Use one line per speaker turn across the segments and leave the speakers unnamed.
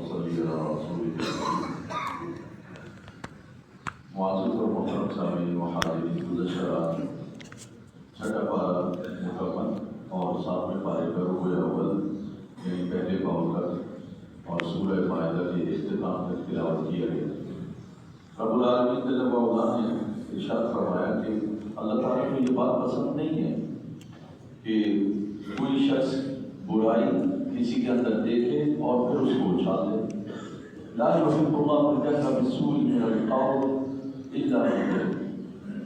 صلی اللہ رسول معزز اور محترم سامعین و حاضرین، گزشتہ چھٹا پارہ مکمل اور ساتویں پارے کا رکوع اول یعنی پہلے باؤ تک اور سورہ مائدہ کے اختتام تک تلاوت کیا گیا۔ رب العالمین جل وعلا نے ارشاد فرمایا کہ اللہ تعالیٰ کو یہ بات پسند نہیں ہے کہ کوئی شخص برائی کسی کے اندر دیکھے اور پھر اس کو اچھال دے۔ لا يحب الله الجهر بالسوء من القول الا من ظلم۔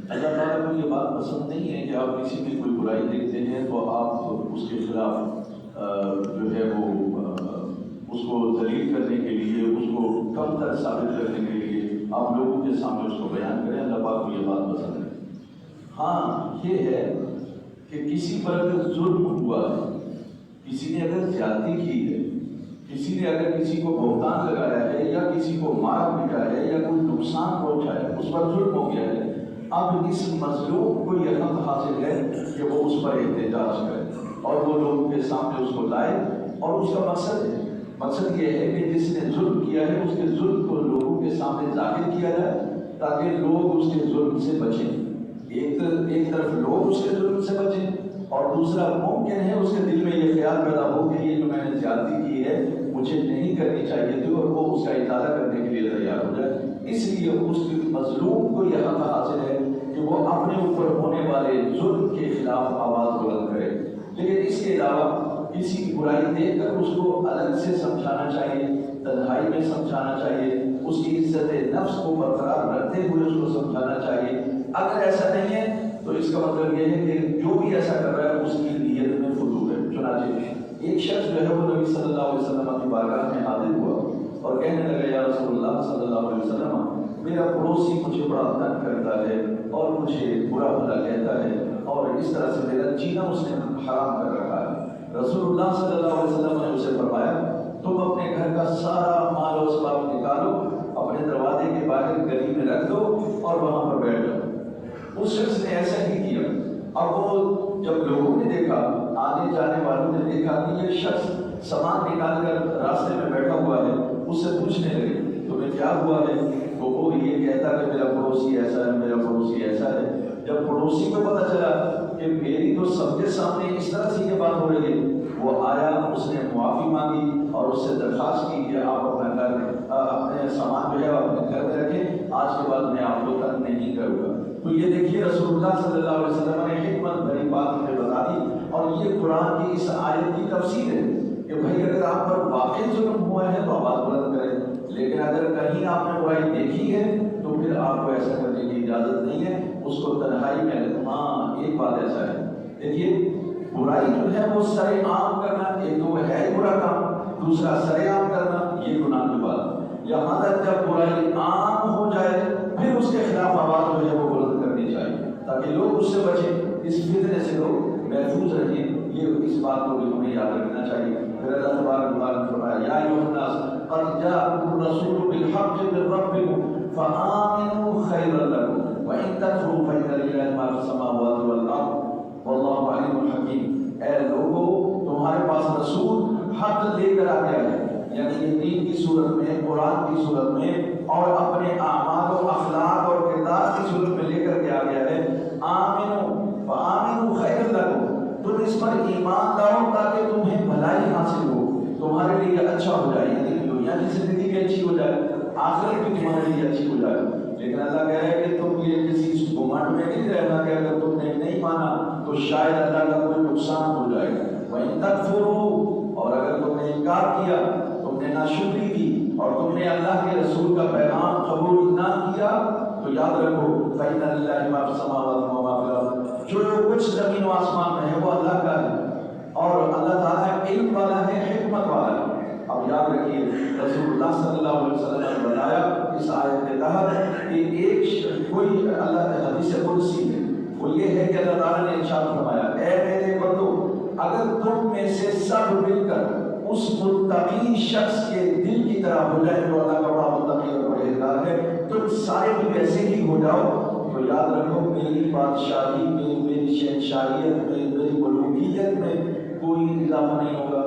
اللہ تعالیٰ کو یہ بات پسند نہیں ہے کہ آپ کسی میں کوئی برائی دیکھتے ہیں تو آپ اس کے خلاف جو ہے وہ اس کو ذلیل کرنے کے لیے، اس کو کم تر ثابت کرنے کے لیے آپ لوگوں کے سامنے اس کو بیان کریں۔ اللہ پاک کو یہ بات پسند ہے۔ ہاں یہ ہے کہ کسی پر اگر ظلم ہوا ہے، کسی نے اگر زیادتی کی ہے، کسی نے اگر کسی کو بہتان لگایا ہے یا کسی کو مار پیٹا ہے یا کوئی نقصان پہنچا ہے، اس پر ظلم ہو گیا ہے، اب اس مظلوم کو یہ حق حاصل ہے کہ وہ اس پر احتجاج کرے اور وہ لوگوں کے سامنے اس کو لائے۔ اور اس کا مقصد یہ ہے کہ جس نے ظلم کیا ہے اس کے ظلم کو لوگوں کے سامنے ظاہر کیا جائے تاکہ لوگ اس کے ظلم سے بچیں۔ ایک طرف لوگ اس کے ظلم سے بچیں اور دوسرا ممکن ہے اس کے دل میں یہ خیال پیدا ہو کہ یہ جو میں نے زیادتی کی ہے مجھے نہیں کرنی چاہیے تھی، اور وہ اس کا ازالہ کرنے کے لیے تیار ہو جائے۔ اس لیے اس مظلوم کو یہ حق حاصل ہے کہ وہ اپنے اوپر ہونے والے ظلم کے خلاف آواز بلند کرے۔ لیکن اس کے علاوہ کسی کی برائی دیکھ کر اس کو الگ سے سمجھانا چاہیے، تنہائی میں سمجھانا چاہیے، اس کی عزت نفس کو برقرار رکھتے ہوئے اس کو سمجھانا چاہیے۔ اگر ایسا نہیں ہے تو اس کا مطلب یہ ہے کہ جو بھی ایسا کر رہا ہے اس کی نیت میں فضول ہے۔ چنانچہ ایک شخص جو ہے وہ نبی صلی اللہ علیہ وسلم کی بارگاہ میں حاضر ہوا اور کہنے لگا، یا رسول اللہ صلی اللہ علیہ وسلم، میرا پڑوسی مجھے بڑا تنگ کرتا ہے اور مجھے برا بھلا کہتا ہے اور اس طرح سے میرا جینا اس نے حرام کر رکھا ہے۔ رسول اللہ صلی اللہ علیہ وسلم نے اسے فرمایا، تم اپنے گھر کا سارا مال و اسباب نکالو، اپنے دروازے کے باہر گلی میں رکھ دو اور وہاں پر بیٹھ جاؤ۔ اس شخص نے ایسا ہی کیا۔ اب وہ جب لوگوں نے دیکھا، آنے جانے والوں نے دیکھا کہ یہ شخص سامان نکال کر راستے میں بیٹھا ہوا ہے، اس سے پوچھنے لگے تمہیں کیا ہوا ہے؟ تو وہ یہ کہتا کہ میرا پڑوسی ایسا ہے، میرا پڑوسی ایسا ہے۔ جب پڑوسی کو پتہ چلا کہ میری تو سب کے سامنے اس طرح سے یہ بات ہو رہی ہے، وہ آیا، اس نے معافی مانگی اور اس سے درخواست کی کہ آپ اپنے سامان جو ہے اپنے گھر میں رکھیں، آج کے بعد میں آپ کو تنگ نہیں کروں گا۔ تو یہ دیکھیے رسول اللہ صلی اللہ علیہ وسلم نے حکمت بھری بات ہمیں بتا دی، اور یہ قرآن کی اس آیت کی تفسیر ہے کہ بھائی اگر آپ پر واقع ظلم ہوا ہے تو آواز بلند کریں، لیکن اگر کہیں آپ نے برائی دیکھی ہے تو پھر آپ کو ایسا کرنے کی اجازت نہیں ہے، اس کو تنہائی میں۔ ہاں ایک بات ایسا ہے، دیکھیے برائی جو ہے وہ سر عام کرنا، ایک تو ہے برا کام، دوسرا سر عام کرنا یہ گناہ کی بات۔ یہاں تک جب برائی عام ہو جائے پھر اس کے خلاف آواز جو ہے وہ بلند کرنی چاہیے تاکہ لوگ اس سے بچیں، اس فتنے سے لوگ محفوظ رہیں۔ یہ اس بات کو بھی ہمیں یاد رکھنا چاہیے۔ پھر اللہ تبارک و تعالیٰ نے فرمایا، یا ایھا الناس قد جاءکم الرسول بالحق من ربکم فآمنوا خیرا لکم وإن تکفروا فإن للہ ما فی السماوات والأرض واللہ علیم حکیم۔ اے لوگو، تمہارے پاس رسول حق لے کر آ گیا ہے، یعنی یہ دین کی صورت میں، قرآن کی صورت میں اور اپنے اعمال و اخلاق اور کردار کی صورت میں لے کر کے آ گیا ہے۔ آمنو فآمنوا خیر لکم، تم اس پر ایمان لاؤ تاکہ تمہیں بھلائی حاصل ہو، تمہارے لیے اچھا ہو جائے، یعنی دنیا کی زندگی بھی اچھی ہو جائے، آخرت بھی تمہارے لیے اچھی ہو جائے۔ لیکن اللہ کہہ رہا ہے کہ تم یہ کسی گھمنڈ میں نہیں رہنا کہ اگر تم نے نہیں مانا تو شاید اللہ کا کوئی نقصان ہو جائے گا۔ وَإِن تَكْفُرُوا، اور اگر تم نے انکار کیا، تم نے ناشکری کی اور تم نے اللہ کے رسول کا پیغام قبول نہ کیا، تو یاد رکھو فَإِنَّ لِلَّهِ مَا فِي السَّمَاوَاتِ وَمَا فِي الْأَرْضِ، جو کچھ زمین و آسمان میں ہے وہ اللہ کا ہے، اور اللہ تعالیٰ علم والا ہے، حکمت والا ہے۔ اب یاد رکھیے رسول اللہ صلی اللہ علیہ وسلم نے بتایا اس آیت کے تحت کہ ایک کوئی اللہ کے حدیث قدسی میں وہ یہ ہے کہ اللہ تعالیٰ نے ارشاد فرمایا، اے میرے بندو، اگر تم میں سے سب مل کر اس متقی شخص کے دل کی طرح ہو جائے جو اللہ کا بڑا متقی اور پرہیزگار ہے، تم سارے بھی ویسے ہی ہو جاؤ، تو یاد رکھو میری بادشاہی میں، میری شہنشاہیت میں، میری ملوکیت میں کوئی اضافہ نہیں ہوگا۔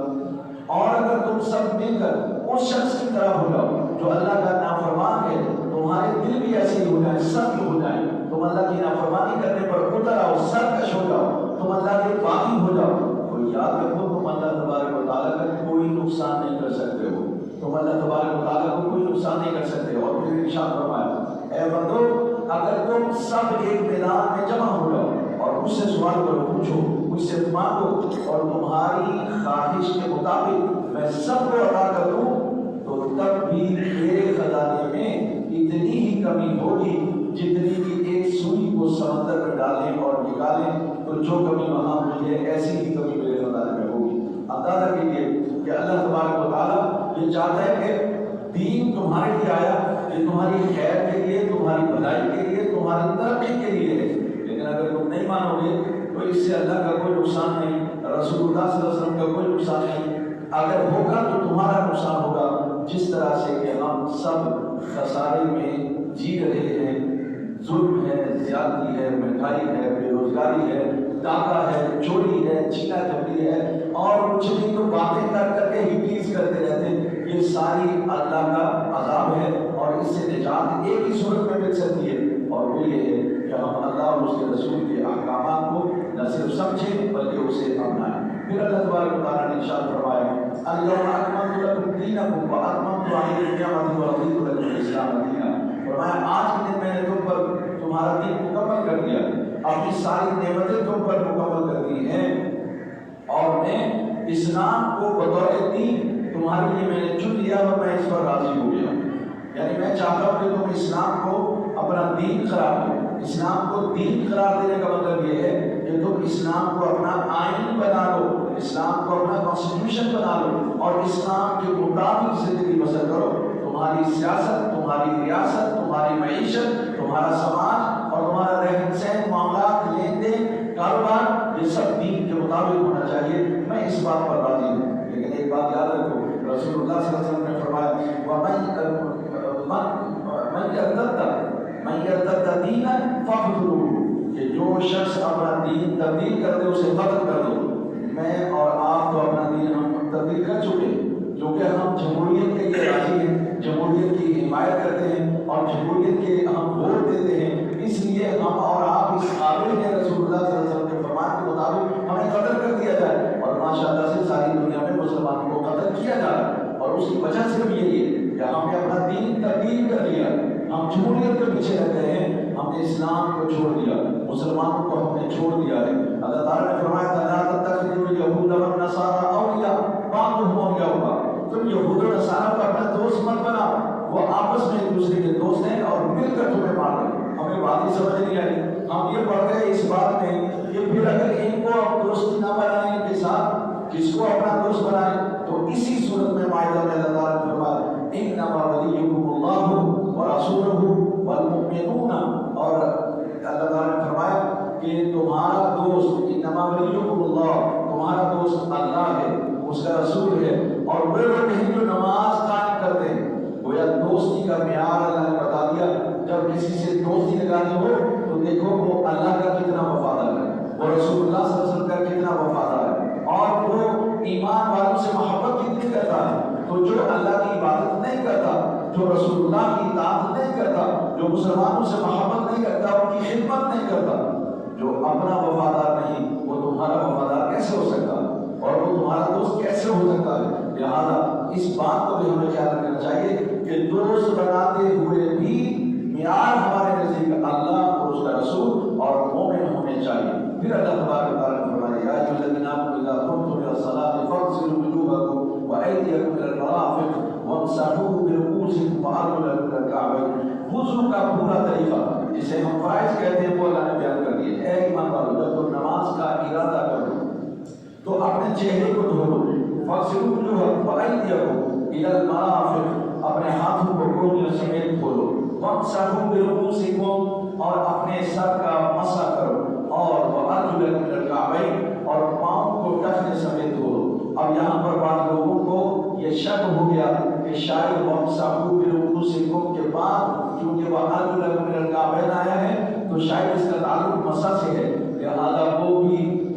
اور اگر تم سب مل کر
اس شخص کی طرح ہو جاؤ جو اللہ کا نافرمان ہے. تمہارے دل بھی ایسے ہی ہو جائیں، سخت ہو جائیں. تم اللہ کی نافرمانی کرنے پر اتر آؤ، سرکش ہو جاؤ، تم اللہ کے باغی ہو جاؤ. تو یاد رکھو تم اللہ تبارک و تعالیٰ کا کوئی نقصان نہیں کر سکتے ہو. تم اللہ تبارک و تعالیٰ کو کوئی نقصان نہیں کر سکتے. اور پھر ارشاد فرمایا اے بندو اگر تم سب ایک میدان میں جمع ہو جاؤ اور مجھ سے سوال کرو، پوچھو، مجھ سے مانگو اور تمہاری خواہش کے مطابق میں سب کو عطا کر دوں، تو تب بھی میرے خزانے میں اتنی ہی کمی ہوگی جتنی کہ ایک سوئی کو سمندر میں ڈالیں اور نکالیں تو جو کمی وہاں ہوئی ہے ایسی ہی کمی میرے خزانے میں ہوگی. اندازہ کیجیے کہ اللہ تبارک و تعالیٰ یہ چاہتا ہے کہ دین تمہارے لیے آیا، یہ تمہاری خیر کے لیے، تمہاری بھلائی کے لیے، تمہاری ترقی کے لیے ہے. لیکن اگر تم نہیں مانو گے تو اس سے اللہ کا کوئی نقصان نہیں، رسول اللہ صلی اللہ علیہ وسلم کا کوئی نقصان نہیں. اگر ہوگا تو تمہارا نقصان ہوگا. جس طرح سے کہ ہم سب خسارے میں جی رہے ہیں، ظلم ہے، زیادتی ہے، مہنگائی ہے، بے روزگاری ہے، ڈاکہ ہے، چوری ہے، چھینا جھپٹی ہے اور کچھ نہیں تو باتیں کر کے ہی ٹیز کرتے رہتے ہیں. یہ ساری اللہ کا عذاب ہے اور اس سے نجات ایک ہی صورت میں مل سکتی ہے، اور وہ یہ ہے کہ ہم اللہ اور اس کے رسول کے احکامات کو نہ صرف سمجھیں بلکہ اسے اپنائیں. پھر اللہ تبارک و تعالیٰ نے ارشاد فرمایا اليوم اکملت لکم دینکم واتممت علیکم نعمتی ورضیت لکم الاسلام دینا. فرمایا آج کے دن میں نے تم پر تمہارا دین مکمل کر دیا، اپنی ساری نعمتیں تم پر مکمل کر دی ہیں اور میں اسلام کو بطور دین تمہارے لیے میں نے چن لیا اور میں اس پر راضی ہو گیا. یعنی میں چاہتا ہوں کہ تم اسلام کو اپنا دین قرار دو. اسلام کو دین قرار دینے کا مطلب یہ ہے کہ تم اسلام کو اپنا آئین بنا لو، اسلام کو اپنا کانسٹیٹیوشن بنا لو اور اسلام کے مطابق زندگی بسر کرو. تمہاری سیاست، تمہاری ریاست، تمہاری معیشت، تمہارا سماج اور تمہارا رہن سہن، معاملات، لین دین، کاروبار، یہ سب دین کے مطابق ہونا چاہیے. میں اس بات پر راضی ہوں. لیکن ایک بات یاد رکھو، رسول اللہ صلی اللہ علیہ وسلم نے فرمایا من یرتد دینا فاقتلوہ، کہ جو شخص اپنا دین تبدیل کر دے اسے قتل کر دو. میں اور آپ تو اپنا دین ہم تبدیل کر چکے کیونکہ ہم جمہوریت کے لیے راضی ہیں، جمہوریت کی حمایت کرتے ہیں اور جمہوریت کے ہم ووٹ دیتے ہیں. اس لیے ہم اور آپ اس قابل ہیں رسول اللہ صلی اللہ علیہ وسلم کے فرمان کے مطابق ہمیں قتل کر دیا جائے. اور ماشاءاللہ سے ساری دنیا میں مسلمانوں کو قتل کیا جا رہا ہے اور اس کی وجہ سے بھی یہی ہے کہ ہم نے اپنا دین تبدیل کر لیا. ہم جمہوریت کے پیچھے رہ گئے ہیں، ہم نے اسلام کو چھوڑ دیا، مسلمانوں کو ہم نے چھوڑ دیا ہے. اللہ تعالیٰ نے فرمایا تھا لا تتخذوا اليهود والنصارى اولیاء بعضهم اولیاء بعض. تم یہود و نصارہ کو اپنا دوست مت بناؤ، وہ آپس میں ایک دوسرے کے دوست ہیں اور مل کر تمہیں مار رہے ہیں. ہمیں بات ہی سمجھ نہیں آئی. ہم یہ پڑھ گئے اس بات میں کہ پھر اگر ان کو دوست نہ بنائیں ان کے ساتھ، کس کو اپنا دوست بنائیں، تو اسی صورت میں مائدہ میں اللہ تعالیٰ نے فرمایا انما ولیکم اللہ ورسولہ والمؤمنون. اور اللہ تعالیٰ نے فرمایا کہ تمہارا دوست انما ولیکم اللہ، تمہارا دوست اللہ ہے، اس کا رسول ہے اور وہ لوگ ہیں جو نماز قائم کرتے ہیں. گویا دوستی کا معیار اللہ نے بتا دیا. جب کسی سے دوستی لگانی ہو تو دیکھو وہ اللہ کا کتنا وفادار ہے، وہ رسول اللہ صلی اللہ علیہ وسلم کا کتنا وفادار ہے اور وہ ایمان والوں سے محبت کتنی کرتا ہے. تو جو اللہ کی عبادت نہیں کرتا، جو رسول اللہ کی اطاعت نہیں کرتا، جو مسلمانوں سے محبت نہیں کرتا، ان کی خدمت نہیں کرتا، جو اپنا وفادار نہیں، وہ تمہارا وفادار کیسے ہو سکتا ہے اور وہ تمہارا دوست کیسے ہو سکتا ہے. لہذا اس بات کو بھی ہمیں خیال رکھنا چاہیے کہ دوست بناتے ہوئے بھی معیار ہمارے نزدیک اللہ اور اس کا رسول اور مومن ہونے چاہیے. پھر اللہ تبارک و تعالیٰ نے فرمایا یا ایھا الذین آمنوا اذا قمتم الی الصلاۃ فاغسلوا وجوہکم وایدیکم الی المرافق وامسحوا برؤوسکم وارجلکم الی الکعبین. وضو کا پورا طریقہ جسے ہم فرائض کہتے ہیں وہ اللہ نے بیان کر دیا. اے ایمان والو، جب تم نماز کا ارادہ کرو تو اپنے چہرے کو دھو لو. فاغسلوا وجوہکم وایدیکم الی المرافق، اپنے ہاتھوں کو کونیوں سمیت دھو. وامسحوا برؤوسکم، اور اپنے سر کا مسح کرو. اور وارجلکم الی الکعبین، اور پاؤں کو ٹخنے سمیت دھو. اب یہاں پر بعض لوگوں کو یہ شک ہو گیا کہ شاید وامسحوا برؤوسکم کے بعد کیونکہ وارجلکم الی الکعبین آیا ہے تو شاید اس کا تعلق مسح سے ہے. لہذا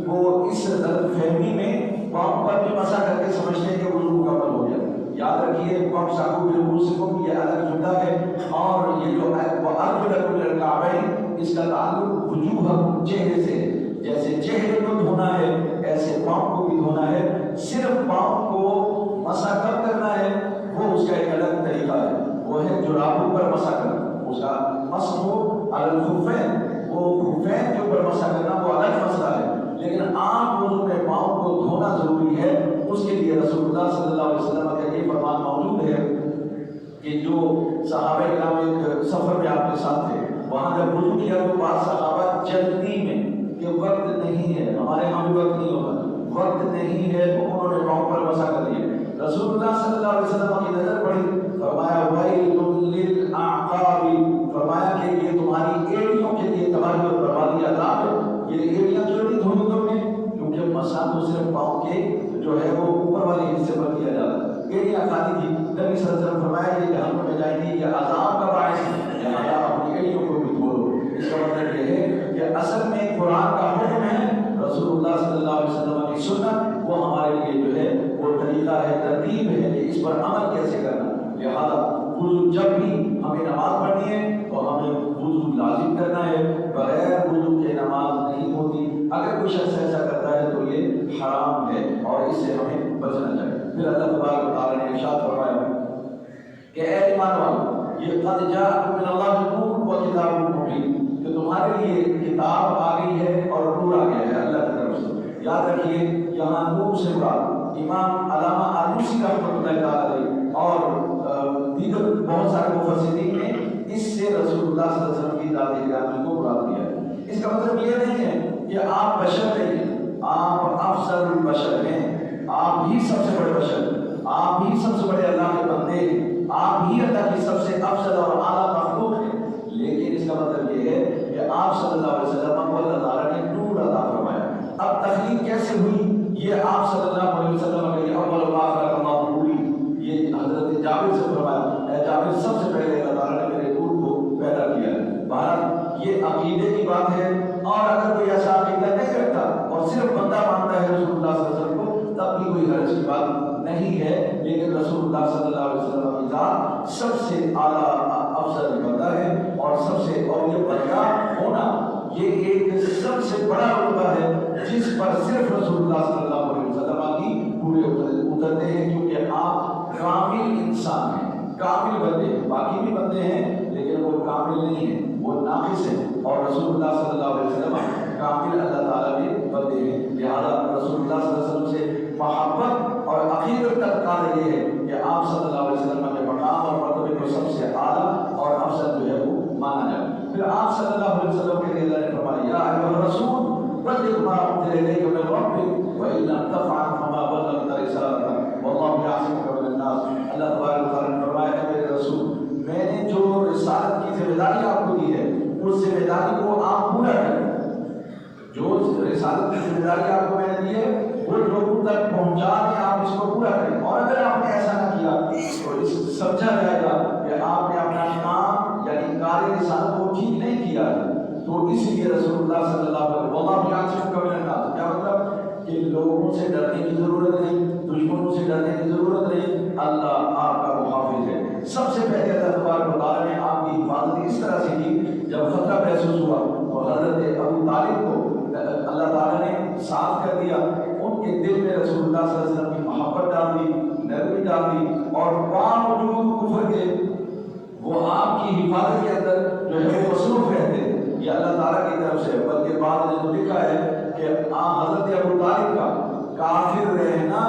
وہ اس غلط فہمی میں پاؤں پر بھی مسح کر کے سمجھتے ہیں کہ وضو مکمل ہو گیا. یاد رکھیے فامسحوا برؤوسکم یہ الگ جملہ ہے، اور یہ جو وارجلکم الی الکعبین اس کا تعلق وجوہکم چہرے سے ہے، جیسے چہرے کو دھونا ہے ایسے پاؤں کو بھی دھونا ہے۔ صرف پاؤں کو مسح کب کرنا ہے وہ اس کا ایک الگ طریقہ ہے، وہ ہے جرابوں پر مسح کرنا، اس کا مسح علی الخفین، وہ خفین کے اوپر مسح کرنا وہ الگ مسئلہ ہے، لیکن عام وضو میں پاؤں کو دھونا ضروری ہے۔ اس کے لیے رسول اللہ صلی اللہ علیہ وسلم کا یہ فرمان موجود ہے کہ جو صحابہ کرام ایک سفر میں آپ کے ساتھ تھے، وہاں جب وضو کیا تو بعض صحابہ جلدی میں کہ وقت نہیں ہے، ہمارے یہاں بھی وقت نہیں ہوتا، وقت نہیں ہے تو انہوں نے پاؤں پر مسح کر دیا۔ رسول اللہ صلی اللہ علیہ وسلم کی نظر پڑی، فرمایا ویل للاعقاب، فرمایا کہ یہ تمہاری ایڑیوں کے لیے تباہی اور بربادی عذاب ہے۔ یہ ایڑیاں کیوں نہیں دھوئی تم نے؟ کیونکہ مسح تو صرف پاؤں کے جو ہے وہ اوپر والے حصے پر کیا جاتا ہے، ایڑیاں خالی تھی۔ نبی صلی اللہ علیہ وسلم فرمایا یہ جہنم میں جائیں گی، یہ عذاب کا باعث ہے، لہٰذا اپنی ایڑیوں کو بھی دھو لو۔ اس کا مطلب یہ ہے کہ اصل میں قرآن کا حکم ہے، رسول اللہ صلی اللہ علیہ وسلم کی سنت وہ ہمارے لیے جو ہے وہ طریقہ ہے، ترتیب ہے کہ اس پر عمل کیسے کرنا۔ لہٰذا وضو جب بھی ہمیں نماز پڑھنی ہے تو ہمیں وضو لازم کرنا ہے، بغیر وضو کے نماز نہیں ہوتی۔ اگر کوئی شخص ایسا کرتا ہے تو یہ حرام ہے اور اس سے ہمیں بچنا چاہیے۔ پھر اللہ تبارک و تعالیٰ نے ارشاد فرمایا کہ اے ایمان والو یہ قد جاءکم من اللہ نور و کتاب مبین، کہ تمہارے لیے کتاب آ گئی ہے اور نور آ گیا ہے اللہ کی طرف سے۔ یاد رکھیے یہاں نور سے مراد امام علامہ آلوسی رحمۃ اللہ تعالیٰ علیہ اور دیگر بہت سارے مفسرین نے اس سے رسول اللہ صلی اللہ علیہ وسلم کی ذات گرامی کو مراد کیا ہے۔ اس کا مطلب یہ نہیں ہے کہ آپ بشر نہیں، آپ افضل البشر ہیں، آپ ہی سب سے بڑے بشر، آپ ہی سب سے بڑے اللہ کے بندے ہیں، آپ ہی اللہ کی سب سے افضل اور اعلیٰ مخلوق ہیں، لیکن اس کا مطلب یہ ہے کہ آپ صلی اللہ علیہ وسلم کو اللہ تعالیٰ نے نور عطا فرمایا۔ اب تخلیق کیسے ہوئی یہ آپ صلی اللہ علیہ وسلم کے اول ما خلق اللہ نوری، یہ حضرت جابر سے فرمایا، اے جابر سب سے پہلے اللہ تعالیٰ نے میرے نور کو پیدا کیا ہے۔ بہرحال یہ عقیدے کی بات ہے، اور اگر کوئی ایسا عقیدہ نہیں رکھتا اور صرف بندہ مانتا ہے رسول اللہ صلی اللہ علیہ وسلم کو تب بھی کوئی حرج کی بات نہیں ہے، لیکن رسول اللہ صلی اللہ علیہ وسلم کی ذات سب سے اعلیٰ افضل بندہ ہے، اور سب سے اور یہ بندہ ہونا یہ ایک سب سے بڑا رتبہ ہے جس پر صرف رسول اللہ صلی اللہ علیہ وسلم کی پورے اترتے ہیں، کیونکہ آپ کامل انسان ہیں، کامل بندے ہیں، باقی بھی بندے ہیں لیکن وہ کامل نہیں ہیں، وہ ناقص ہیں، اور رسول اللہ صلی اللہ علیہ وسلم کامل اللہ تعالیٰ کے بندے ہیں۔ لہٰذا رسول اللہ صلی اللہ علیہ وسلم سے محبت اور عقیدت کا تقاضا یہ ہے کہ آپ صلی اللہ علیہ وسلم کے مقام اور مرتبے کو سب سے اعلیٰ اور افضل جو ہے وہ مانا جائے۔ پھر آپ صلی اللہ علیہ وسلم کے لیے اللہ نے فرمایا یا ایھا الرسول بلغ ما انزل الیک من ربک وان لم تفعل فما بلغت رسالته واللہ یعصمک من الناس۔ اللہ تبارک و تعالیٰ نے فرمایا کہ میرے رسول میں نے جو رسالت کی ذمہ داری آپ کو دی ہے اس ذمہ داری کو آپ پورا کریں، جو رسالت کی ذمہ داری آپ کو میں نے دی ہے وہ لوگوں تک پہنچا دیں، آپ اس کو پورا کریں، اور اگر آپ نے ایسا نہ کیا تو اس سمجھا جائے گا کہ آپ نے اپنا کام یعنی کار رسالت کو ٹھیک نہیں کیا ہے۔ تو اس لیے رسول اللہ صلی اللہ علیہ وسلم واللہ یعصمک من الناس، کیا مطلب کہ لوگوں سے ڈرنے کی ضرورت نہیں، دشمنوں سے ڈرنے کی ضرورت نہیں، اللہ آپ کا محافظ ہے۔ سب سے پہلے اللہ تبارک و تعالیٰ نے آپ کی حفاظت اس طرح سے کی، جب خطرہ محسوس ہوا تو حضرت ابو طالب کو اللہ تعالیٰ نے ساتھ کر دیا، ان کے دل میں رسول اللہ صلی اللہ علیہ وسلم کی محبت ڈال دی، نرمی ڈال دی، اور باوجود کفر کے وہ آپ کی حفاظت کے اندر جو ہے وہ مصروف رہتے ہیں۔ یہ اللہ تعالیٰ کی طرف سے، بلکہ بعد نے تو لکھا ہے کہ حضرت ابو طالب کا کافر رہنا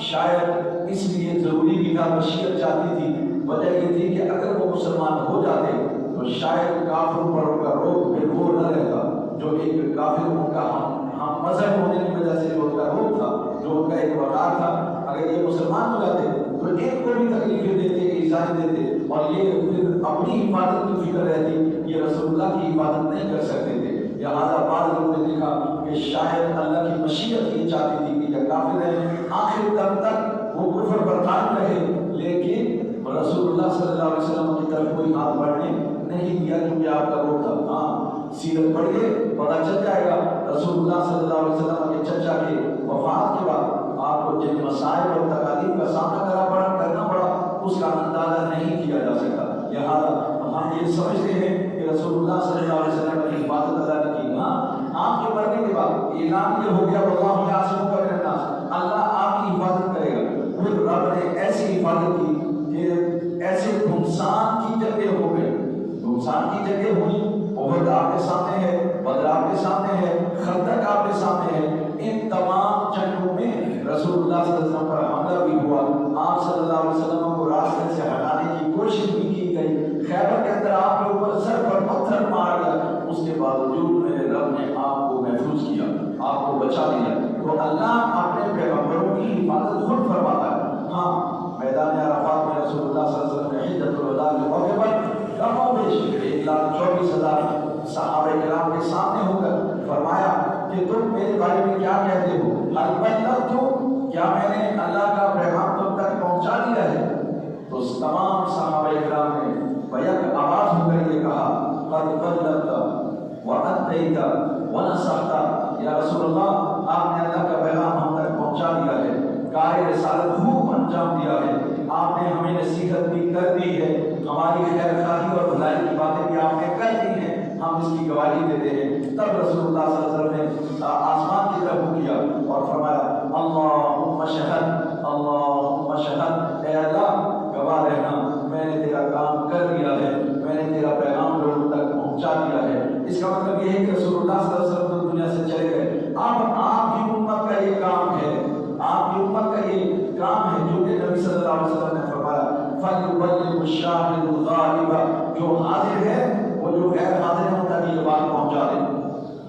شاید اس لیے ضروری بھی تھا، مشیت چاہتی تھی، وجہ یہ تھی کہ اگر وہ مسلمان ہو جاتے تو شاید کافروں پر ان کا روک پھر وہ نہ رہتا، جو ایک کافر ان کا ہم مذہب ہونے کی وجہ سے جو ان کا روک تھا، جو ان کا ایک وقار تھا، اگر یہ مسلمان ہو جاتے تو ایک کو بھی تکلیفیں دیتے، ایذائیں دیتے، اور یہ پھر اپنی حفاظت کی فکر رہتی، یہ رسول اللہ کی حفاظت نہیں کر سکتے تھے۔ لہٰذا بعض لوگوں نے دیکھا کہ شاید اللہ کی مشیت یہ چاہتی تھی کہ یہ کافر ہے، آخر دم تک وہ کفر پر قائم رہے، لیکن رسول اللہ صلی اللہ علیہ وسلم کی طرف کوئی ہاتھ بڑھنے نہیں دیا، کیونکہ آپ کا روک تھا۔ ہاں سیرت پڑھیے پتہ چل جائے گا رسول اللہ صلی اللہ علیہ وسلم کے چچا کے وفات کے بعد آپ کو جن مسائل اور تکالیف کا سامنا کرنا پڑا، اس کا اندازہ نہیں کیا جا سکتا. لہٰذا ہم یہ سمجھتے ہیں کہ رسول اللہ صلی اللہ علیہ وسلم کی حفاظت اللہ نے کی. ہاں آپ کے مرنے کے بعد اعلان یہ ہو گیا واللہ یعصمک من الناس، اللہ آپ کی حفاظت کرے گا. پھر رب نے ایسی حفاظت کی کہ ایسے گھمسان کی جگہ ہو گئے، گھمسان کی جگہ ہوئی. احد آپ کے سامنے ہے، بدر آپ کے سامنے ہے، خندق آپ کے سامنے ہے. ان تمام جنگوں میں رسول اللہ صلی اللہ علیہ وسلم پر حملہ بھی ہوا. آپ صلی اللہ علیہ وسلم کو راستے سے ہٹانے کی کوشش بھی کی گئی. خیبر کے اندر آپ کے اوپر سر پر پتھر مارا گیا. اس کے باوجود میرے رب نے آپ کو محفوظ کیا، آپ کو بچا لیا. تو اللہ اپنے پیغمبروں کی حفاظت خود فرماتا ہے. ہاں میدان عرفات میں رسول اللہ صلی اللہ علیہ وسلم نے حجۃ الوداع کے موقع پر کم و بیش 1,24,000 صحابہ کرام کے سامنے ہو کر فرمایا کہ تم میرے بارے میں کیا کہتے ہو؟ حل بلغت، کیا میں نے اللہ کا پیغام تم تک پہنچا دیا ہے؟ تو تمام صحابہ کرام نے بیک آواز ہو کر یہ کہا قد بلغت وأدیت ونصحت. یا رسول اللہ آپ نے اللہ کا پیغام ہم تک پہنچا دیا ہے، کار رسالت خوب انجام دیا ہے، آپ نے ہمیں نصیحت بھی کر دی ہے، ہماری خیر خواہی اور بھلائی کی باتیں بھی آپ نے کر دی ہیں، ہم اس کی گواہی دیتے ہیں. تب رسول اللہ صلی اللہ علیہ وسلم نے آسمان کی طرف منہ کیا اور فرمایا اللہم شہد، اللہم شہد، اے اللہ گواہ رہنا میں نے تیرا کام کر دیا ہے، میں نے تیرا پیغام لوگوں تک پہنچا دیا ہے. اس کا مطلب یہ ہے کہ رسول اللہ صلی اللہ علیہ وسلم دنیا سے چلے گئے. اب آپ کی امت کا یہ کام ہے، آپ کی امت کا یہ کام ہے جو کہ نبی صلی اللہ علیہ وسلم نے فرمایا فَلْيُبَلِّغِ الشَّاهِدُ الْغَائِبَ، جو حاضر ہے وہ جو غیر حاضر ہے ان تک یہ بات پہنچا دیں.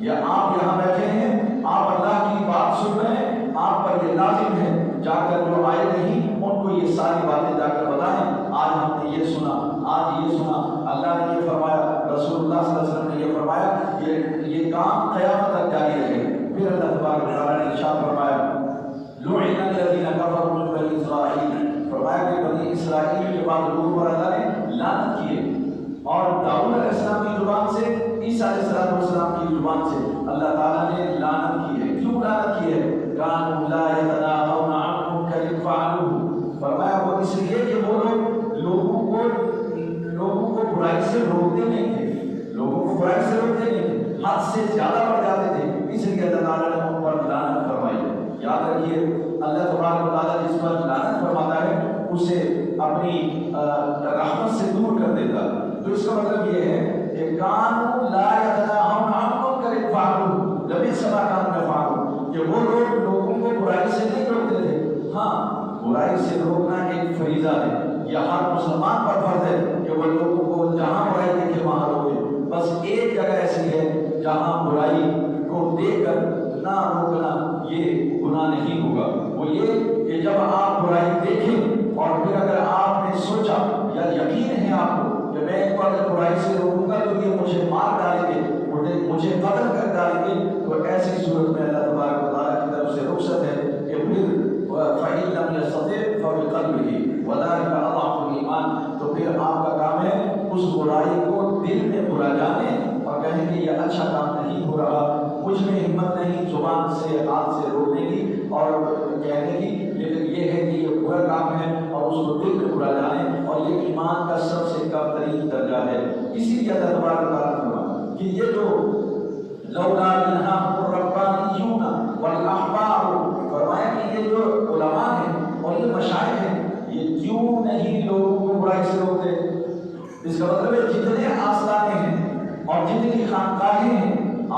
یا آپ یہاں بیٹھے ہیں، آپ اللہ کی بات سن رہے ہیں، آپ پر یہ لازم ہے جا کر جو آئے نہیں ان کو یہ ساری باتیں جا کر بتائیں. آج ہم نے یہ سنا، آج یہ سنا، اللہ نے یہ فرمایا، رسول اللہ صلی اللہ علیہ وسلم نے یہ فرمایا، یہ کام قیامت تک جاری رہے. پھر اللہ تبارک و تعالیٰ نے ارشاد فرمایا لعن الذین کفروا من بنی اسرائیل، فرمایا کہ بنی اسرائیل کے بعد لوگوں پر اللہ نے لعنت کیے. اور داؤد علیہ السلام کی زبان سے، عیسیٰ علیہ السلام کی زبان سے اللہ تعالیٰ نے لعنت کی ہے. کیوں لعنت کی ہے؟ کانوا لا یتناہون عن منکر فعلوہ، فرمایا وہ اس لیے کہ وہ لوگ لوگوں کو برائی سے روکتے نہیں تھے، لوگوں کو برائی سے روکتے نہیں تھے، حد سے زیادہ بڑھ جاتے تھے، اس لیے اللہ تعالیٰ نے ان پر لعنت فرمائی. یاد رکھیے اللہ تبارک و تعالیٰ جس پر لعنت فرماتا ہے اسے اپنی رحمت سے دور کر دیتا. تو اس کا مطلب یہ ہے کہ کانوا لا یتناہون عن منکر فعلوہ لبئس ما کانوا یفعلون، کہ وہ لوگ لوگوں کو برائی سے نہیں روکتے تھے. ہاں برائی سے روکنا ایک فریضہ ہے، یہ ہر مسلمان پر فرض ہے کہ وہ لوگوں کو جہاں برائی دیکھے وہاں روکے. بس ایک جگہ ایسی ہے جہاں برائی کو دیکھ کر نہ روکنا یہ گناہ نہیں ہوگا. وہ یہ کہ جب آپ برائی دیکھیں اور پھر اگر آپ نے سوچا یا یقین ہے آپ کو کہ میں ایک بار برائی سے روکوں گا تو یہ مجھے مار ڈالیں گے، مجھے قتل کر ڈالیں گے، تو ایسی صورت میں اللہ تبارک و تعالیٰ کی طرف سے رخصت ہے کہ پھر فَإِن لَّمْ يَسْتَطِعْ فَبِقَلْبِهِ وَذَلِكَ أَضْعَفُ الْإِيمَانِ، تو پھر آپ کا کام ہے اس برائی کو دل میں برا جانے اور کہیں کہ یہ اچھا کام نہیں ہو رہا، مجھ میں ہمت نہیں زبان سے ہاتھ سے روکنے کی اور کہنے کی، لیکن یہ ہے کہ یہ برا کام ہے اور اس کو دل میں برا جانے، اور یہ ایمان کا سب سے کم ترین درجہ ہے. اسی لیے اللہ تبارک و تعالیٰ فرمایا کہ یہ جو لولا ينهاهم الربانيون والاحبار، فرمایا کہ یہ جو علماء ہیں اور یہ مشائخ ہیں یہ کیوں نہیں لوگوں کو برائی سے روکتے. اس کا مطلب ہے جتنے آستانے ہیں اور جتنی خانقاہیں ہیں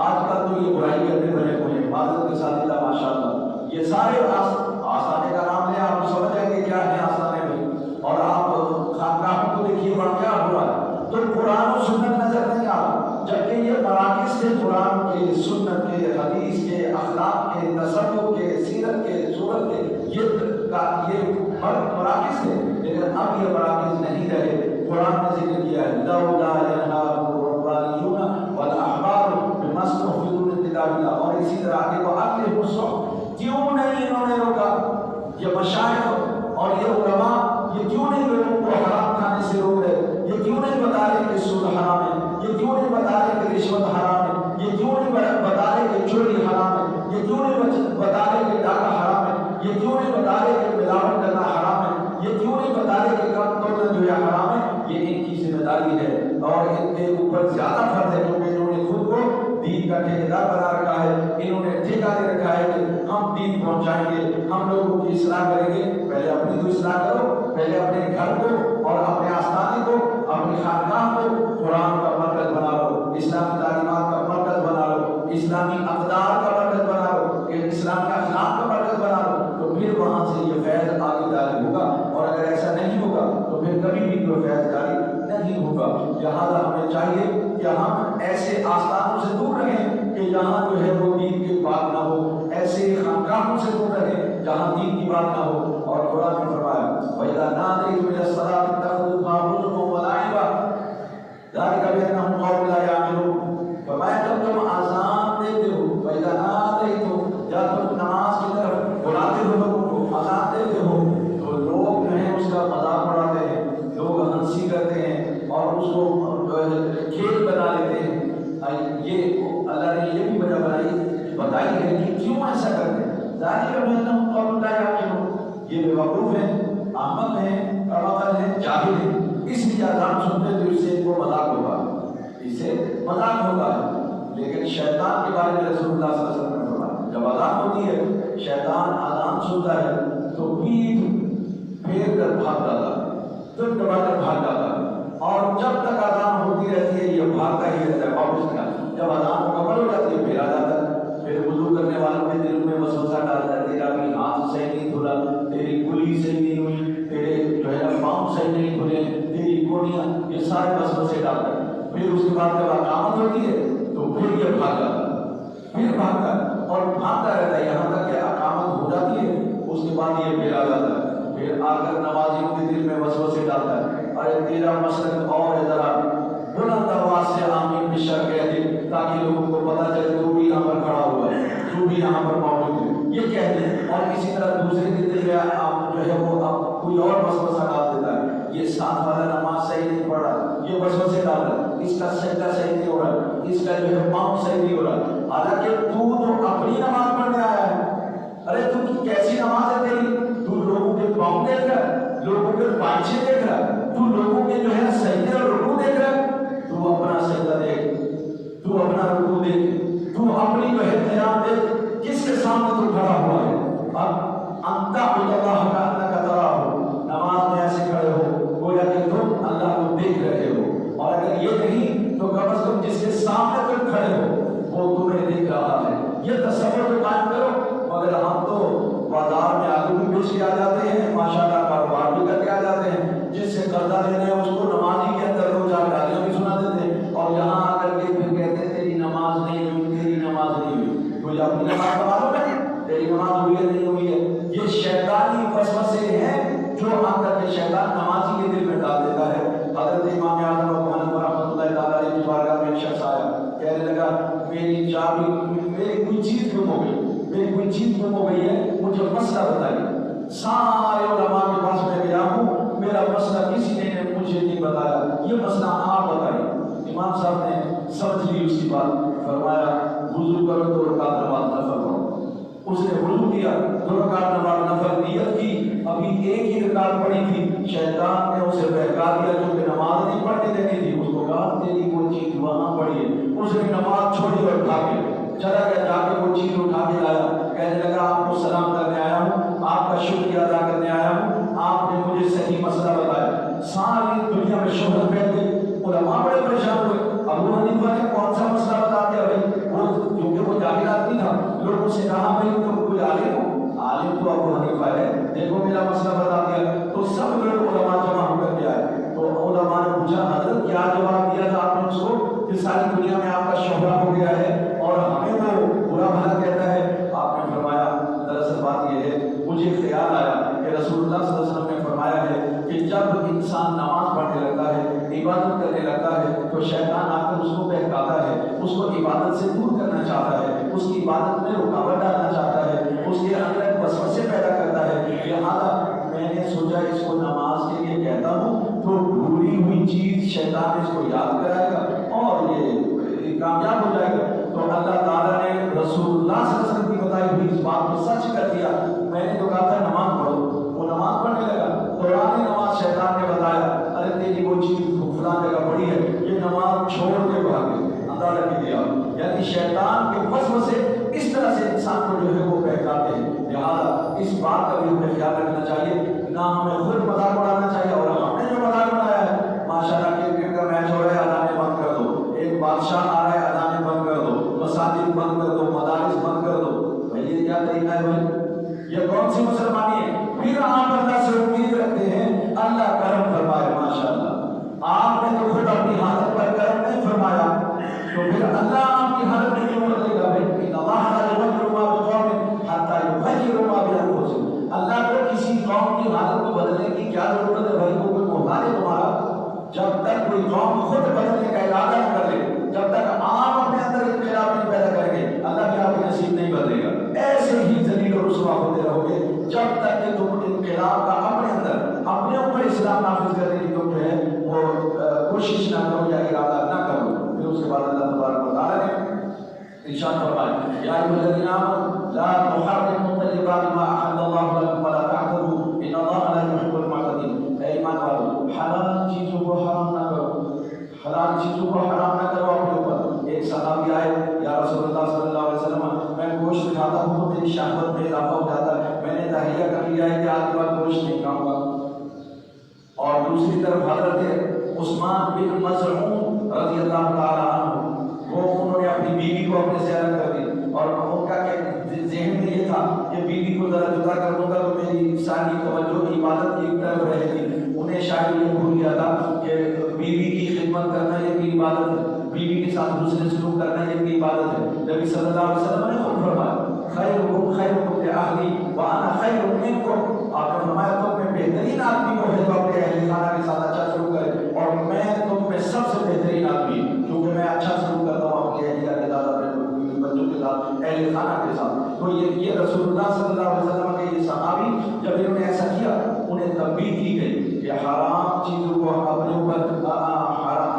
آج کل تو یہ برائی کرنے بنے ہوئے ہیں، معذرت کے ساتھ اللہ ماشاء اللہ یہ سارے آستانے کا نام لیں آپ سمجھ جائیں گے کیا ہے آستانے میں، اور آپ خانقاہوں کو دیکھیے وہاں کیا ہو رہا ہے. تو قرآن و سنت نظر نہیں آ رہا، جبکہ یہ مراکز سے قرآن کے، سنت کے، حدیث کے، اخلاق کے، تصوف کے، سیرت کے، صورت کے، یہ مراکز تھے، لیکن اب یہ مراکز نہیں رہے. قرآن نے ذکر کیا ہے لولا ينهاهم الربانيون والاحبار بما استحفظوا من كتاب الله، اور اسی طرح آگے وہ اقلهم الصحف، کیوں نہیں انہوں نے روکا یہ مشائخ اور یہ علماء، یہ کیوں نہیں لوگوں کو حرام کھانے سے روک رہے، یہ کیوں نہیں بتا رہے کہ سود حرام ہے، یہ کیوں نہیں بتا رہے کہ رشوت حرام ہے، یہ کیوں نہیں بتا رہے کہ چوری حرام ہے، یہ کیوں نہیں بتا رہے کہ ڈاکہ حرام ہے، یہ کیوں نہیں بتا رہے کہ ملاوٹ کرنا حرام ہے، یہ کیوں نہیں بتا رہے کے کم توڑنا جو ہے حرام ہے، یہ ان کی ذمہ داری ہے اور ان کے اوپر زیادہ فرض ہے، کیونکہ انہوں نے خود کو دین کا ٹھیکیدار بنا رکھا ہے، انہوں نے ٹھیکہ دے رکھا ہے کہ ہم دین پہنچائیں گے، ہم لوگوں کی اصلاح کریں گے۔ پہلے اپنی تو اصلاح کرو، پہلے اپنے گھر کو اور اپنے آستانے کو، اپنی خانقاہ کو قرآن کا مرکز بنا لو، اسلامی تعلیمات کا مرکز بنا لو، اسلامی اقدار کا مرکز بنا لو، اسلام کا اخلاق کا مرکز بنا لو، تو پھر وہاں سے یہ فیض آگے جاری ہوگا۔ اور اگر ایسا نہیں ہوگا تو پھر کبھی بھی کوئی فیض جاری نہیں ہوگا۔ لہٰذا ہمیں چاہیے کہ ہم ایسے آستانوں سے دور رہیں کہ جہاں جو ہے وہ دین کی بات نہ ہو، ایسے خانقاہوں سے دور رہیں جہاں دین کی بات نہ ہو۔ اور قرآن نے فرمایا وَإِذَا نَادَيْتُمْ إِلَى الصَّلَاةِ اتَّخَذُوهَا هُزُوًا وَلَعِبًا ذَلِكَ بِأَنَّهُمْ قَوْمٌ لَا يَعْقِلُونَ۔ فرمایا جب تم اذان دیتے ہو، وَإِذَا نَادَيْتُمْ، جب تم نماز کی طرف بلاتے ہو لوگوں کو، اذان دیتے ہو، تو لوگ جو ہے اس کا مذاق اڑاتے ہیں، لوگ ہنسی کرتے ہیں اور اس کو کھیل بنا لیتے ہیں۔ یہ اللہ نے یہ بھی وجہ بتائی ہے کہ کیوں ایسا کرتے ہیں۔ ذَلِكَ بِأَنَّهُمْ قَوْمٌ لَا يَعْقِلُونَ، یہ بے وقوف ہیں، احمق ہیں، کمعقل ہیں، جاہل ہیں، اس لیے اذان سنتے تو اس سے ان کو مذاق ہوگا، اس سے مذاق ہوگا۔ لیکن شیطان کے بارے میں رسول اللہ صلی اللہ علیہ وسلم نے فرمایا جب اذان ہوتی ہے، شیطان اذان سنتا ہے تو پیٹھ پھیر کر بھاگ جاتا ہے، دم دبا کر بھاگ جاتا ہے، اور جب تک اذان ہوتی رہتی ہے یہ بھاگتا ہی رہتا ہے واپس نہ۔ جب اذان مکمل ہو جاتی ہے پھر آ جاتا ہے، پھر وضو کرنے والوں کے دل میں وسوسہ ڈالتا ہے، تیرا بھی ہاتھ صحیح نہیں دھلا، تیری کلی صحیح نہیں ہوئی، تیرے جو ہے پاؤں صحیح نہیں دھلے، تیری کوڑیاں، یہ سارے وسوسے ڈالتا ہے۔ پھر اس کے بعد جب اقامت ہوتی ہے تو پھر یہ بھاگ جاتا ہے، پھر بھاگتا ہے اور بھاگتا رہتا ہے یہاں تک کہ اقامت ہو جاتی ہے، اس کے بعد یہ پھر آ جاتا ہے، پھر آ کر نمازیوں کے دل میں وسوسے ڈالتا ہے، ارے تیرا مسلک اور ہے، ذرا بلند آواز سے آمین بشر کہہ دے تاکہ لوگوں کو پتہ چلے تو بھی یہاں پر کھڑا ہوا ہے، تو بھی یہاں پر موجود ہے، یہ کہہ دیں۔ اور اسی طرح دوسرے کے دل میں آپ جو ہے وہ آپ کوئی اور وسوسہ ڈال دیتا ہے، یہ ساتھ والا نماز صحیح نہیں پڑھ رہا، یہ وسوسے ڈال رہا ہے، اس کا سجدہ صحیح نہیں ہو رہا، اس کا جو ہے پاؤں صحیح نہیں ہو رہا، حالانکہ تو اپنی نماز پڑھنے آیا ہے، ارے تو کیسی نماز ہے تیری، تو لوگوں کے پاؤں دیکھ رہا ہے، لوگوں کے پانچے دیکھ رہا ہے، تو لوگوں کے جو ہے سجدے اور رکوع دیکھ رہا ہے، تو اپنا سجدہ دیکھ، تو اپنا رکوع دیکھ، تو اپنی جو ہے قیام دیکھ، کس کے سامنے تو کھڑا ہوا ہے۔ اب انت اللہ کا انک تراہ، نماز میں ایسے کھڑے ہو گویا کہ تم اللہ کو دیکھ رہے ہو، اور اگر یہ نہیں تو کم از کم جس کے سامنے تم کھڑے ہو وہ تمہیں دیکھ رہا ہے، یہ تصور تو قائم کرو۔ مگر ہم تو بازار میں آلو بھی بیچ کے آ جاتے ہیں، ماشاءاللہ کاروبار بھی کر کے آ جاتے ہیں، جس سے قرضہ لینا ہے اس کو نمازی کے اندر روز گالیاں بھی سنا دیتے ہیں، اور یہاں آ کر کے پھر کہتے ہیں تیری نماز نہیں ہوئی، تیری نماز نہیں ہوئی، تو اپنی نماز کا معلوم ہے تیری نماز ہوئی ہے نہیں ہوئی ہے۔ یہ شیطانی وسوسے ہیں جو آ کر کے شیطان نمازی کے دل میں ڈال دیتا ہے۔ حضرت امام اعظم ابو حنیفہ رحمۃ اللہ تعالیٰ علیہ کی بارگاہ میں ایک شخص آیا، کہنے لگا میری چابی، میری کوئی چیز گم ہو گئی، میری کوئی چیز گم ہو گئی ہے، مجھے مسئلہ بتائیے۔ سارے علماء کے پاس میں گیا ہوں، میرا مسئلہ کسی نے مجھے نہیں بتایا، یہ مسئلہ آپ بتائیے۔ امام صاحب نے سمجھ لی اس کی بات، فرمایا وضو کرو 2 رکعت نماز نفل پڑھو۔ اس نے وضو کیا، 2 رکعت نماز نفل نیت کی، ابھی ایک ہی رکعت پڑھی تھی، شیطان نے اسے بہکا دیا کیونکہ نماز نہیں پڑھنے دینی تھی، اس کو کہا تیری وہ چیز وہاں پڑھی ہے، اس نے نماز چھوڑی اور بھاگ گیا، چلا گیا، جا کے وہ چیز اٹھا کے لایا، کہنے لگا آپ کو سلام کرنے آیا ہوں، آپ کا شکریہ ادا کرنے آیا ہوں، آپ نے مجھے صحیح مسئلہ بتایا۔ ساری دنیا میں شہرت پھیل گئی، علماء بڑے پریشان ہوئے، ابو حنیفہ نے کون سا مسئلہ بتا دیا بھائی، وہ کیونکہ وہ جاہل آدمی تھا، لوگوں سے کہا بھائی تم کوئی عالم ہو، عالم تو ابو حنیفہ ہے، دیکھو میرا مسئلہ بتا دیا، تو سب لوگ علماء جمع ہو کر کے آئے، تو علماء نے پوچھا حضرت کیا جواب دیا تھا آپ نے اس کو کہ ساری دنیا میں آپ کا شہرہ ہو گیا ہے اور ہمیں وہ برا بھلا کہتا ہے؟ آپ نے فرمایا دراصل بات یہ ہے، مجھے خیال آیا کہ رسول اللہ صلی اللہ علیہ وسلم نے فرمایا ہے کہ جب انسان نماز پڑھنے لگتا ہے، عبادت کرنے لگتا ہے، تو شیطان آ کر اس کو بہکاتا ہے، اس کو عبادت سے دور کرنا چاہتا ہے، اس کی عبادت میں رکاوٹ ڈالنا چاہتا ہے، اس کے اندر وسوسے پیدا کرتا ہے۔ لہٰذا میں نے سوچا اس کو نماز کے لیے کہتا ہوں تو بھولی ہوئی چیز شیطان اس کو یاد کرائے گا اور یہ کامیاب ہو جائے گا۔ تو اللہ تعالیٰ نے رسول اللہ صلی اللہ علیہ وسلم کی بتائی ہوئی اس بات کو سچ کر دیا۔ میں نے تو کہا تھا نماز پڑھو، وہ نماز پڑھنے لگا، دوران نماز شیطان اللہ کرم فرمائے. ماشاءاللہ آپ نے تو خود اپنی حالت پر کرم نہیں فرمایا تو پھر اللہ آپ کی حالت میں کیوں بدلے گا؟ ان اللہ لا یغیر ما بقوم حتی یغیروا ما بانفسہم. اللہ کو کسی قوم کی حالت کو بدلنے کی کیا ضرورت ہے بھائی؟ وہ کوئی محتاج ہے تمہارا؟ جب تک کوئی قوم خود بدلنے کا ارادہ نہ کر لے، جب تک آپ اپنے اندر انقلاب نہیں پیدا کریں گے، اللہ بھی آپ کے نصیب نہیں بدلے گا. ایسے ہی ذلیل و رسوا ہوتے رہو گے جب تک کہ تم انقلاب کا اپنے اندر اپنے اوپر اسلام نافذ کرنے کی تم جو ہے وہ کوشش نہ کرو یا ارادہ نہ کرو. پھر اس کے بعد اللہ تبارک و تعالیٰ نے ارشاد فرمایا یا ایھا الذین آمنوا لا تحرموا طیبات ما احل اللہ لکم ولا تعتدوا ان اللہ لا یحب المعتدین. اے ایمان والو، حلال چیزوں کو حرام نہ کرو، حلال چیزوں کو حرام نہ کرو اپنے اوپر. ایک صحابی آئے، یا رسول اللہ صلی اللہ علیہ وسلم میں گوشت کھاتا ہوں تو میری شہوت میں اضافہ ہو جاتا ہے، میں نے تہیہ کر لیا ہے کہ آج کے بعد گوشت نہیں کھاؤں گا. اور دوسری طرف حضرت عثمان بن مظعون رضی اللہ تعالیٰ عنہ، وہ انہوں نے اپنی بیوی کو اپنے سے الگ کر دی اور ان کا ذہن میں یہ تھا کہ بیوی کو ذرا جدا کر دوں گا تو میری ساری توجہ عبادت کی طرف رہے گی. انہیں شاید یہ بھول گیا تھا کہ بیوی کی خدمت کرنا یہ بھی عبادت ہے، بیوی کے ساتھ دوسرے سلوک کرنا یہ بھی عبادت ہے. نبی صلی اللہ علیہ وسلم نے خود فرمایا خیرکم خیرکم لأہلی وانا خیر منکم. آپ نے فرمایا تم میں بہترین آدمی وہ ہے جو اپنے اہل خانہ کے ساتھ اچھا سلوک کرے، اور میں تم میں سب سے بہترین آدمی کیونکہ میں اچھا سلوک کرتا ہوں اپنے اہلیہ کے ساتھ، اپنے بچوں کے ساتھ، اہل خانہ کے ساتھ. تو یہ رسول اللہ صلی اللہ علیہ وسلم کے یہ صحابی جب انہوں نے ایسا کیا انہیں تنبیہ کی گئی کہ حرام چیزوں کو اپنے اوپر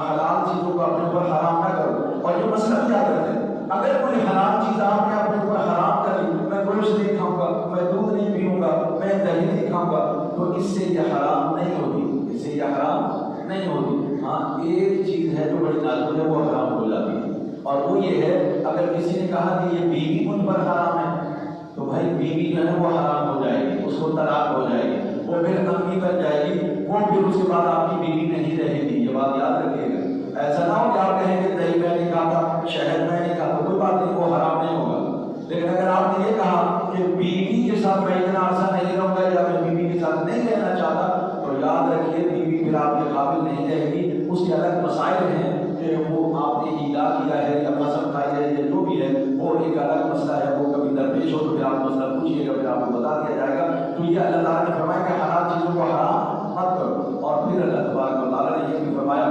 حلال چیزوں کو اپنے اوپر حرام نہ کرو. اور یہ مسئلہ یاد رکھیں، اگر کوئی حرام چیز آپ نے اپنے اوپر حرام کر لی، میں گوشت نہیں کھاؤں گا، میں دودھ نہیں پیوں گا، میں دہی نہیں کھاؤں گا، تو اس سے یہ حرام نہیں ہوتی، اس سے یہ حرام نہیں ہوتی. ہاں ایک چیز ہے جو بڑی نازک ہے وہ حرام ہو جاتی ہے، اور وہ یہ ہے اگر کسی نے کہا کہ یہ بیوی مجھ پر حرام ہے تو بھائی بیوی جو ہے وہ حرام ہو جائے گی، اس کو طلاق ہو جائے گی، وہ پھر امی بن جائے گی، وہ پھر اس کے بعد آپ کی بیوی نہیں رہے گی. یہ بات یاد رکھیے گا. ایسا نہ ہو کہ آپ کہیں کہ دہی میں نہیں کھاتا، شہد میں نہیں کھاتا، کوئی بات نہیں، وہ حرام نہیں ہوگا. لیکن اگر آپ نے یہ کہا کہ بیوی کے ساتھ میں اتنا عرصہ نہیں رہوں گا یا میں بیوی کے ساتھ نہیں رہنا چاہتا، تو یاد رکھیے بیوی پھر آپ کے قابل نہیں رہے گی. اس کے الگ مسائل ہیں کہ وہ آپ نے ہیلا کیا ہے یا قسم کھائی ہے یا جو بھی ہے وہ ایک الگ مسئلہ ہے، وہ کبھی درپیش ہو تو پھر آپ مسئلہ پوچھیے گا، پھر آپ کو بتا دیا جائے گا. تو یہ اللہ تعالیٰ نے فرمایا کہ حرام چیزوں کو حرام مت کرو. اور پھر اللہ تبارک و تعالیٰ نے یہ بھی فرمایا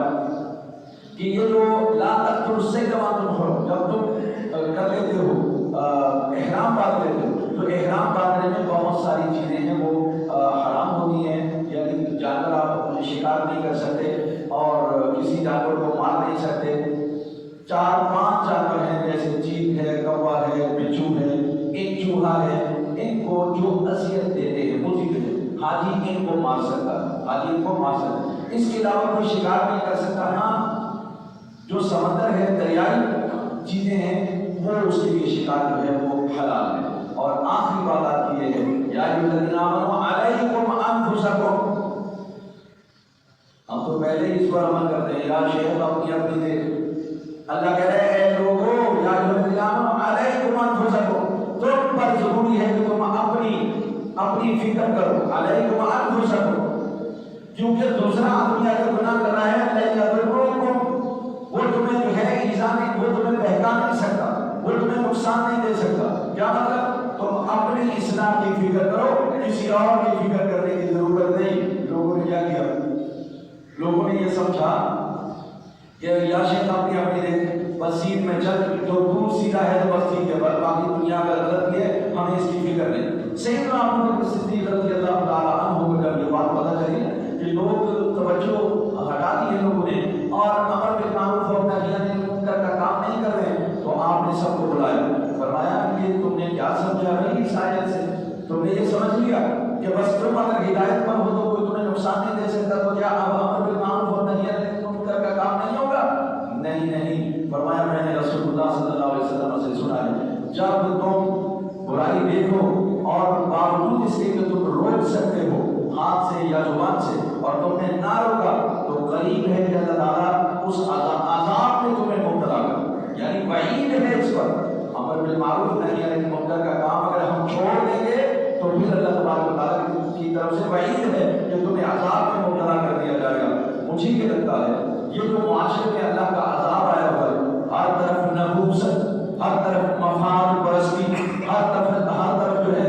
کہ یہ جو لا تقتلوا الصید وانتم حرم، جب تم کر لیتے ہو احرام باندھ لیتے ہو تو احرام باندھنے میں بہت ساری چیزیں ہیں وہ حرام ہوتی ہیں. یعنی جانور آپ شکار نہیں کر سکتے اور کسی جانور کو مار نہیں سکتے. 4-5 جانور ہیں جیسے چیل ہے، کوا ہے، بچھو ہے، ایک چوہا ہے، ان کو جو اذیت دیتے ہیں مضر ہے، حاجی ان کو مار سکتا ہے، حاجی ان کو مار سکتا ہے. اس کے علاوہ کوئی شکار نہیں کر سکتا. ہاں جو سمندر ہے، دریائی چیزیں ہیں، وہ اس کے لیے شکار جو ہے وہ حلال ہے. اور آخری بات آتی یہ ہے یا ایھا الذین آمنوا علیکم انفسکم. ہم تو پہلے ہی اس پر عمل کرتے ہیں، یا شیخ اپنی اپنی دیکھ. اللہ کہہ رہے ہیں اے لوگوں یا ایھا الذین آمنوا علیکم انفسکم، تم پر ضروری ہے کہ تم اپنی فکر کرو. علیکم انفسکم، کیونکہ دوسرا آدمی اگر گناہ کر رہا ہے لا یضرکم، وہ تمہیں جو ہے ایذا نہیں، وہ تمہیں بہکا نہیں سکتا، وہ تمہیں نقصان نہیں دے سکتا. کیا مطلب؟ تم اپنی اصلاح کی فکر کرو، کسی اور کی فکر کرنے کی ضرورت نہیں. لوگوں نے کیا کیا؟ لوگوں نے یہ سمجھا کہ یا شیخ اپنی دیکھ، بس سیدھ میں چل، جو دور سیدھا ہے تو بس ٹھیک ہے، بس باقی دنیا کا غلط بھی ہے، ہمیں اس کی فکر نہیں. سیدنا ابو بکر صدیق رضی اللہ تعالیٰ عنہ کو جب یہ بات پتہ چلی کہ لوگ توجہ ہٹا دی ہے لوگوں نے اور امر بالمعروف اور نہی عن المنکر کا کام نہیں کر رہے، تو آپ نے سب کو بلایا، فرمایا کہ تم نے کیا سمجھا بھائی اس آیت سے؟ تم نے یہ سمجھ لیا کہ بس تم اگر ہدایت پر ہو تو کوئی تمہیں نقصان نہیں دے سکتا، تو کیا اب امر بالمعروف اور نہی عن المنکر کا کام نہیں ہوگا؟ نہیں. فرمایا میں نے رسول اللہ صلی اللہ علیہ وسلم سے سنا ہے، جب تم برائی دیکھو اور باوجود اس کے کہ تم روک سکتے ہو ہاتھ سے یا زبان سے اور تم نے نہ روکا، تو قریب ہے کہ اللہ تعالیٰ اس عذاب میں تمہیں مبتلا کر، یعنی وعید ہے اس پر. امر بالمعروف نہی عن المنکر کا کام اگر ہم چھوڑ دیں گے تو پھر اللہ تبارک و تعالیٰ کی طرف سے وعید ہے کہ تمہیں عذاب میں مبتلا کر دیا جائے گا۔ مجھے یہ لگتا ہے یہ جو معاشرے میں اللہ کا عذاب آیا ہوا ہے، ہر طرف نحوست، ہر طرف مفاد پرستی، ہر طرف جو ہے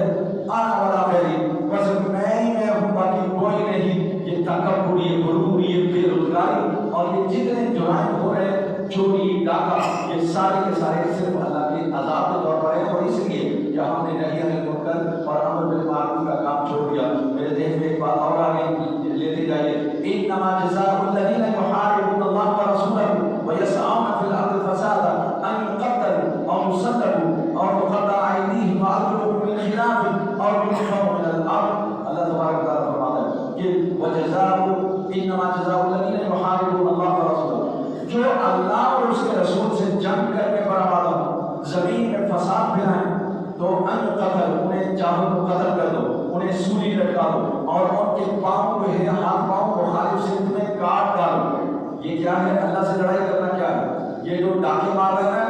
آنا والا میری بس میں ہوں باقی کوئی نہیں، یہ تکبر، یہ غرور، یہ بے روزگاری اور یہ جتنے جرائم ہو رہے ہیں، چوری ڈاکہ، یہ سارے کے سارے صرف اللہ کے عذاب کے طور پر ہیں۔ اور اس لیے کہ ہم نے نہی عن المنکر اور امر بالمعروف کا کام چھوڑ دیا۔ میرے ذہن میں ایک بات اور آ گئی، لیتے جائیے، انما جزاء الذین یحاربون اللہ ورسولہ ویسعون فی الارض فسادا ان یقتلوا او یصلبوا او تقطع ایدیہم وارجلہم من خلاف او ينفوا من الارض۔ اللہ تبارک و تعالیٰ فرماتا ہے کہ وجزاء انما جزاء الذین یحاربون اللہ ورسولہ، جو اللہ اور اس کے رسول سے جنگ کر کے برآمد ہو، زمین میں فساد پھیلائیں، تو ان قتل، انہیں چاہو تو قتل کر دو، انہیں سولی لٹکا دو اور ان کے پاؤں کو ہے ہاتھ پاؤں مخالف سمت میں کاٹ ڈالو۔ یہ کیا ہے؟ اللہ سے لڑائی کرنا کیا ہے؟ یہ جو ڈاکے مار رہے ہیں،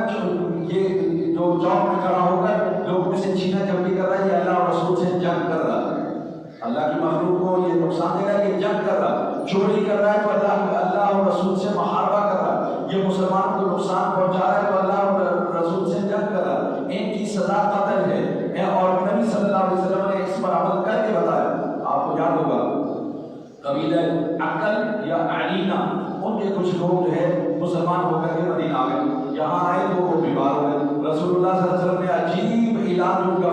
یہ جو چوک میں کھڑا ہو کر لوگوں میں سے چھینا جھپٹی کر رہا ہے، یہ اللہ اور رسول سے جنگ کر رہا ہے، اللہ کی مخلوق کو یہ نقصان دے رہا ہے، یہ جنگ کر رہا ہے، چوری کر رہا ہے تو اللہ اور رسول سے محاربہ کر رہا ہے، یہ مسلمان کو نقصان پہنچا رہا ہے تو اللہ اور رسول سے جنگ کر رہا ہے، ان کی سزا قتل ہے۔ اور نبی صلی اللہ علیہ وسلم نے اس پر عمل کر کے بتایا۔ آپ کو یاد ہوگا قبیلہ عقل یا علینا، ان کے کچھ لوگ جو ہے مسلمان ہو کر کے مدینہ آ گئے، یہاں آئے تو وہ بیمار ہو گئے، رسول اللہ صلی اللہ علیہ وسلم نے عجیب علاج ان کا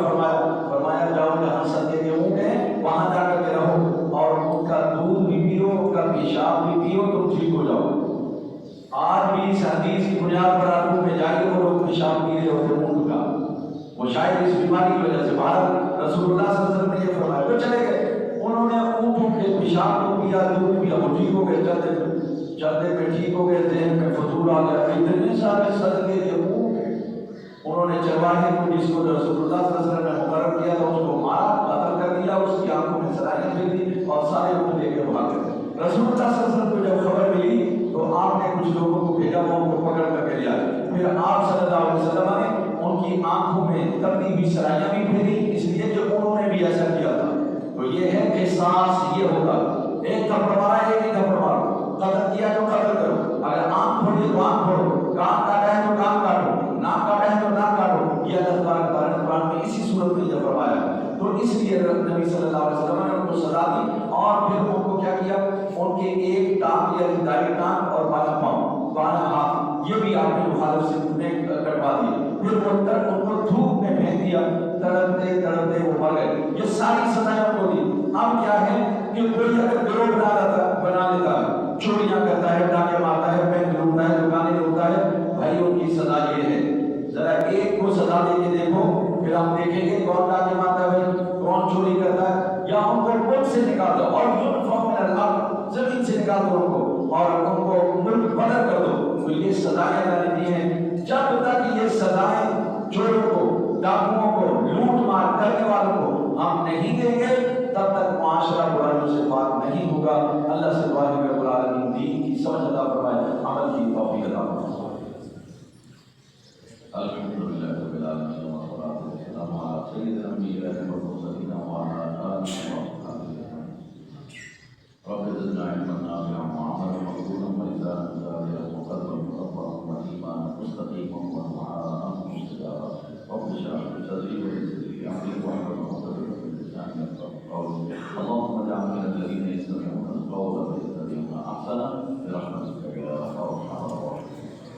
فرمایا جاؤ جہاں صدقے کے اونٹ ہیں وہاں جا کر کے رہو اور ان کا دودھ بھی پیو، ان کا پیشاب بھی پیو، تم ٹھیک ہو جاؤ۔ آج بھی اس حدیث کی بنیاد پر آپ میں جائیے، وہ لوگ پیشاب پی رہے ہوتے اونٹ کا، وہ شاید اس بیماری کی وجہ سے باہر رسول اللہ صلی اللہ علیہ وسلم نے یہ فرمایا، وہ چلے گئے، انہوں نے اونٹوں کے پیشاب کو پیا، دودھ پیا، وہ ٹھیک ہو گئے، چلتے پہ ٹھیک ہو گئے، ذہن میں فطور آ گیا، اتنے سارے صدقے کے اونٹ، انہوں نے چرواہے کو جس کو رسول اللہ صلی اللہ علیہ وسلم نے مقرر کیا تھا اس کو مارا، قتل کر دیا، اس کی آنکھوں میں سرائیاں پھیر دی اور سارے اونٹ لے کے بھاگ گئے۔ رسول اللہ صلی اللہ علیہ وسلم کو جب خبر ملی تو آپ نے کچھ لوگوں کو بھیجا، وہ ان کو پکڑ کر کے لیا، پھر آپ صلی اللہ علیہ وسلم نے ان کی آنکھوں میں تبدیل بھی سرائیاں بھی پھیری، اس لیے کہ انہوں نے بھی ایسا کیا تھا۔ تو یہ ہے قصاص، یہ ہوگا، ایک تھپڑ مارا ایک ہی تھپڑ مارو، قتل کیا تو قتل کرو، اگر آنکھ پھوڑی تو آنکھ پھوڑو، کان کاٹا ہے تو کان کاٹو، ناک کاٹا ہے تو ناک کاٹو، یہ اللہ تبارک و تعالیٰ نے قرآن میں اسی صورت میں یہ فرمایا ہے۔ تو اس لیے نبی صلی اللہ علیہ وسلم نے ان کو سزا دی اور پھر ان کو کیا کیا، ان کے ایک ٹانگ یا دائیں ٹانگ اور بایا پاؤں، بایا ہاتھ، یہ بھی آپ نے مخالف سے کٹوا دیے، پھر ان کو دھوپ میں پھینک دیا، تڑپتے تڑپتے وہ مر گئے۔ یہ ساری سزائیں ان کو دی۔ اب کیا ہے کہ کوئی اگر گروہ بنا لیتا ہے، چوریاں کرتا ہے، ڈاکے مارتا ہے، بینک لوٹتا ہے، دکانیں لوٹتا ہے، بھائی ان کی سزا یہ ہے، ذرا ایک کو سزا دے کے دیکھو، پھر ہم دیکھیں گے کون ڈاکے مارتا ہے بھائی، کون چوری کرتا ہے، یا ان کو ملک سے نکال دو اور ينفوا من الارض، زمین سے نکال دو ان کو اور ان کو ملک بدر کر دو۔ تو یہ سزائیں اللہ نے دی ہیں۔ جب تک یہ سزائیں چوروں کو، ڈاکوؤں کو، لوٹ مار کرنے والوں کو ہم نہیں دیں گے، تب تک معاشرہ برائیوں سے پاک نہیں ہوگا۔ اللہ سے دعا ہے کہ رب العالمین دین کی سمجھ عطا فرمائے، عمل کی توفیق عطا فرمائے۔
الحمدللہ رب العالمین والصلاۃ والسلام علی سیدنا الانبیاء والمرسلین وعلی آلہ وصحبہ اجمعین۔ رب زدنا علما نافعا وعملا مقبولا ولسانا ذاکرا وقلبا مصفا وایمانا مستقیما ودعاء مستجابا۔ رب اشرح لي صدری ويسر لي امری واحلل عقدۃ من لسانی يفقهوا قولی۔ اللهم اجعلنا من الذين يستمعون القول فيتبعون احسنه